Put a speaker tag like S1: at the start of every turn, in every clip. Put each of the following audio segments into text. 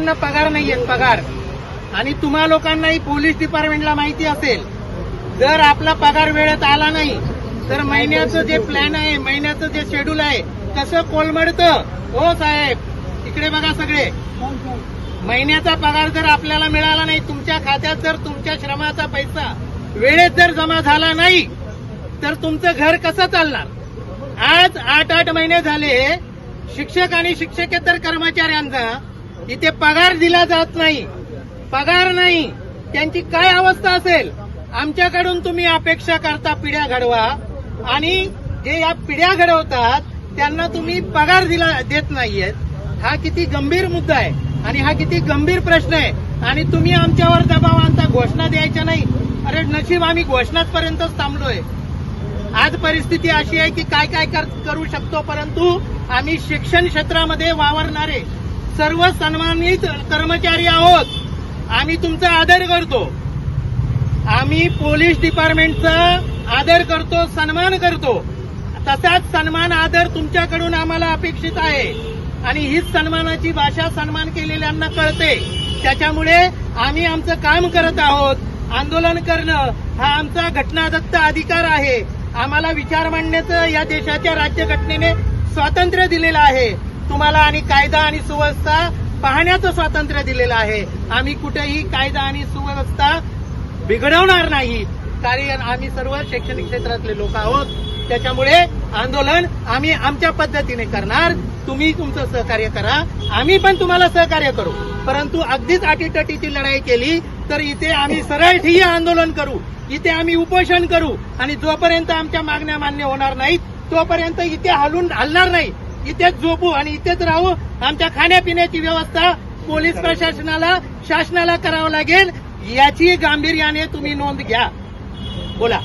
S1: शिक्षकांना पगार नाहीयेत, पगार. आणि तुम्हा लोकांनाही पोलीस डिपार्टमेंटला माहिती असेल, जर आपला पगार वेळेत आला नाही तर महिन्याचं जे प्लॅन आहे, महिन्याचं जे शेड्यूल आहे कसं कोलमडतं. हो साहेब, इकडे बघा सगळे. महिन्याचा पगार जर आपल्याला मिळाला नाही, तुमच्या खात्यात जर तुमच्या श्रमाचा पैसा वेळेत जर जमा झाला नाही तर तुमचं घर कसं चालणार? आज 8 महिने झाले शिक्षक आणि शिक्षकेतर कर्मचाऱ्यांचा इथे पगार दिला जात नाही, पगार नाही. त्यांची काय अवस्था असेल? आमच्याकडून तुम्ही अपेक्षा करता पिढ्या घडवा, आणि जे या पिढ्या घडवतात त्यांना तुम्ही पगार देत नाहीयेत. हा किती गंभीर मुद्दा आहे आणि हा किती गंभीर प्रश्न आहे. आणि तुम्ही आमच्यावर दबाव आणता घोषणा द्यायच्या नाही. अरे नशीब आम्ही घोषणापर्यंतच थांबलोय. आज परिस्थिती अशी आहे की काय काय करू शकतो, परंतु आम्ही शिक्षण क्षेत्रामध्ये वावरणारे सर्व सन्मानित कर्मचारी आहोत. आम्ही तुमचा आदर करतो, आम्ही पोलीस डिपार्टमेंटचा आदर करतो, सन्मान करतो. तसाच सन्मान आदर तुमच्याकडून आम्हाला अपेक्षित आहे. आणि हीच सन्मानाची भाषा सन्मान केलेल्यांना कळते. त्याच्यामुळे आम्ही आमचं काम करत आहोत. आंदोलन करणं हा आमचा घटनादत्त अधिकार आहे. आम्हाला विचार मांडण्याचं या देशाच्या राज्यघटनेने स्वातंत्र्य दिलेलं आहे. तुम्हाला आणि कायदा आणि सुव्यवस्था पाहण्याचं स्वातंत्र्य दिलेलं आहे. आम्ही कुठेही कायदा आणि सुव्यवस्था बिघडवणार नाही, कारण आम्ही सर्व शैक्षणिक क्षेत्रातले लोक आहोत. त्याच्यामुळे आंदोलन आम्ही आमच्या पद्धतीने करणार. तुम्ही तुमचं सहकार्य करा, आम्ही पण तुम्हाला सहकार्य करू. परंतु अगदीच अटीतटीची लढाई केली तर इथे आम्ही सरळ ठिय्या आंदोलन करू, इथे आम्ही उपोषण करू. आणि जोपर्यंत आमच्या मागण्या मान्य होणार नाहीत तोपर्यंत इथे हलणार नाही. इथेच झोपू आणि इथेच राहू. आमच्या खाण्यापिण्याची व्यवस्था पोलीस प्रशासनाला, शासनाला करावं लागेल. याची गांभीर्याने तुम्ही नोंद घ्या. बोला.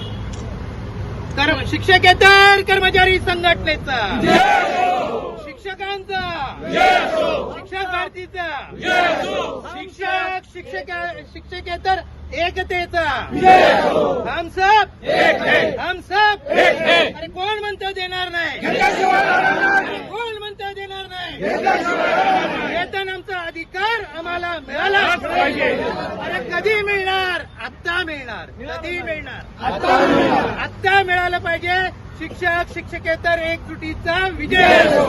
S1: शिक्षकेतर कर्मचारी संघटनेचा, शिक्षकांचा, शिक्षक भारतीचा, शिक्षकेतर एकतेचा, हम सब अरे कोण म्हणतं देणार नाही? कोण म्हणतं देणार नाही? वेतन आमचा अधिकार आम्हाला मिळालाच पाहिजे. अरे कधी मिळणार? आत्ता मिळणार. कधी मिळणार? आत्ता मिळालं पाहिजे. शिक्षक शिक्षकेतर एकजुटीचा विजय असो.